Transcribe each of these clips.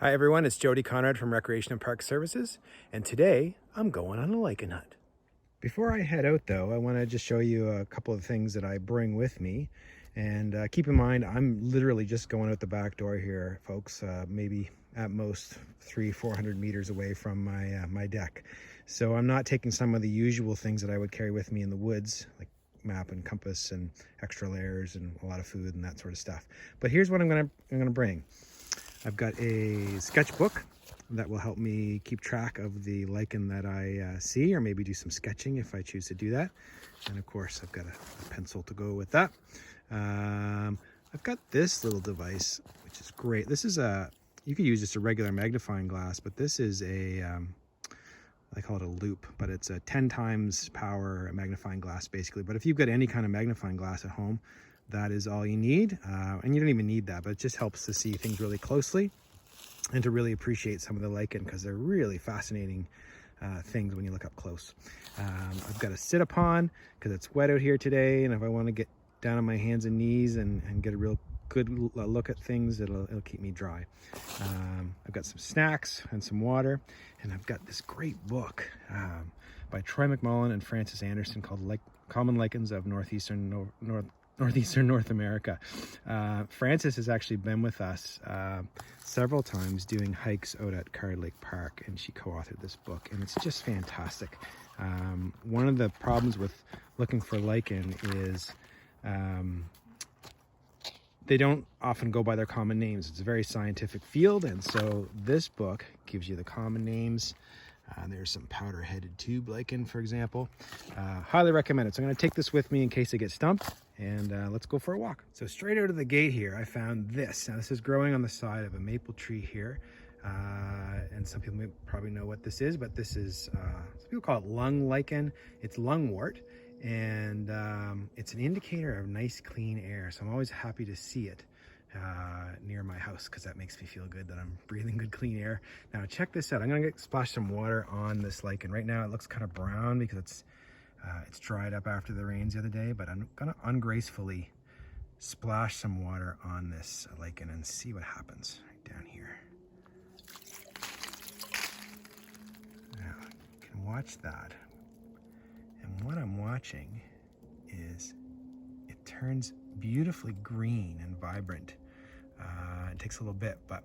Hi everyone, it's Jody Conrad from Recreation and Park Services, and today I'm going on a lichen hunt. Before I head out though, I want to just show you a couple of things that I bring with me. And keep in mind, I'm literally just going out the back door here, folks, maybe at most 300-400 meters away from my deck. So I'm not taking some of the usual things that I would carry with me in the woods, like map and compass and extra layers and a lot of food and that sort of stuff. But here's what I'm gonna bring. I've got a sketchbook that will help me keep track of the lichen that I see, or maybe do some sketching if I choose to do that. And of course, I've got a pencil to go with that. I've got this little device, which is great. This is you could use just a regular magnifying glass, but this is I call it a loop, but it's a 10 times power magnifying glass basically. But if you've got any kind of magnifying glass at home, that is all you need. And you don't even need that, but it just helps to see things really closely and to really appreciate some of the lichen, because they're really fascinating things when you look up close. I've got a sit upon because it's wet out here today, and if I want to get down on my hands and knees and get a real good look at things, it'll keep me dry. I've got some snacks and some water, and I've got this great book by Troy McMullen and Francis Anderson called Common Lichens of Northeastern North America. Francis has actually been with us several times doing hikes out at Card Lake Park, and she co-authored this book, and it's just fantastic. One of the problems with looking for lichen is they don't often go by their common names. It's a very scientific field, and so this book gives you the common names. There's some powder-headed tube lichen, for example. Highly recommend it. So I'm going to take this with me in case I get stumped, and let's go for a walk. So straight out of the gate here, I found this. Now this is growing on the side of a maple tree here, and some people may probably know what this is, but this is, some people call it lung lichen. It's lungwort, and it's an indicator of nice clean air. So I'm always happy to see it near my house, because that makes me feel good that I'm breathing good clean air. Now check this out. I'm gonna splash some water on this lichen. Right now it looks kind of brown because it's dried up after the rains the other day, but I'm gonna ungracefully splash some water on this lichen and see what happens right down here. Now you can watch that, and what I'm watching is it turns beautifully green and vibrant. It takes a little bit, but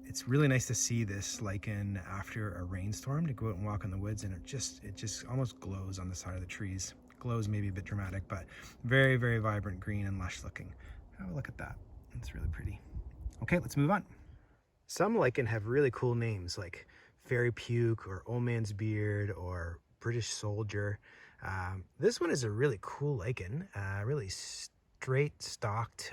it's really nice to see this lichen after a rainstorm, to go out and walk in the woods, and it just almost glows on the side of the trees. Glows maybe a bit dramatic, but very, very vibrant green and lush looking. Have a look at that. It's really pretty. Okay, let's move on. Some lichen have really cool names like fairy puke or old man's beard or British soldier. This one is a really cool lichen, really straight stalked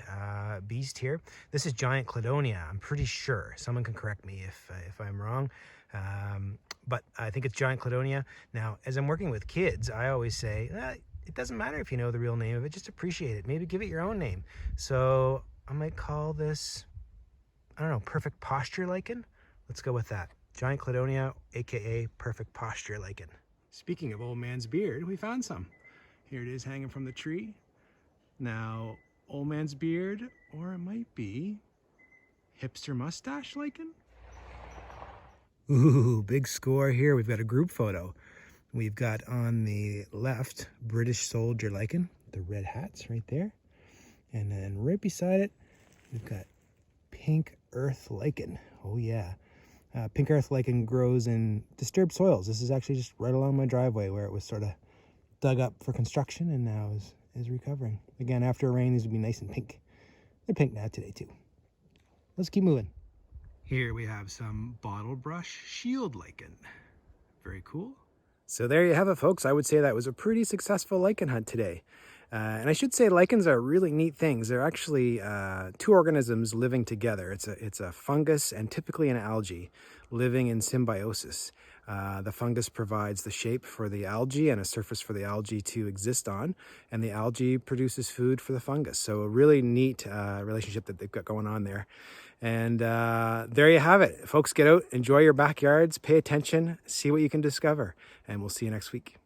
beast here. This is giant cladonia, I'm pretty sure. Someone can correct me if I'm wrong, but I think it's giant cladonia. Now, as I'm working with kids, I always say, it doesn't matter if you know the real name of it, just appreciate it. Maybe give it your own name. So I might call this, I don't know, perfect posture lichen. Let's go with that. Giant cladonia, aka perfect posture lichen. Speaking of old man's beard, we found some. Here it is hanging from the tree. Now, old man's beard, or it might be hipster mustache lichen. Ooh, big score here. We've got a group photo. We've got on the left British soldier lichen, the red hats right there. And then right beside it, we've got pink earth lichen. Oh yeah. Pink earth lichen grows in disturbed soils. This is actually just right along my driveway where it was sort of dug up for construction and now is recovering. Again, after a rain, these would be nice and pink. They're pink now today too. Let's keep moving. Here we have some bottle brush shield lichen. Very cool. So there you have it, folks. I would say that was a pretty successful lichen hunt today. And I should say lichens are really neat things. They're actually two organisms living together. It's a fungus and typically an algae living in symbiosis. The fungus provides the shape for the algae and a surface for the algae to exist on, and the algae produces food for the fungus. So a really neat relationship that they've got going on there. And there you have it. Folks, get out, enjoy your backyards, pay attention, see what you can discover, and we'll see you next week.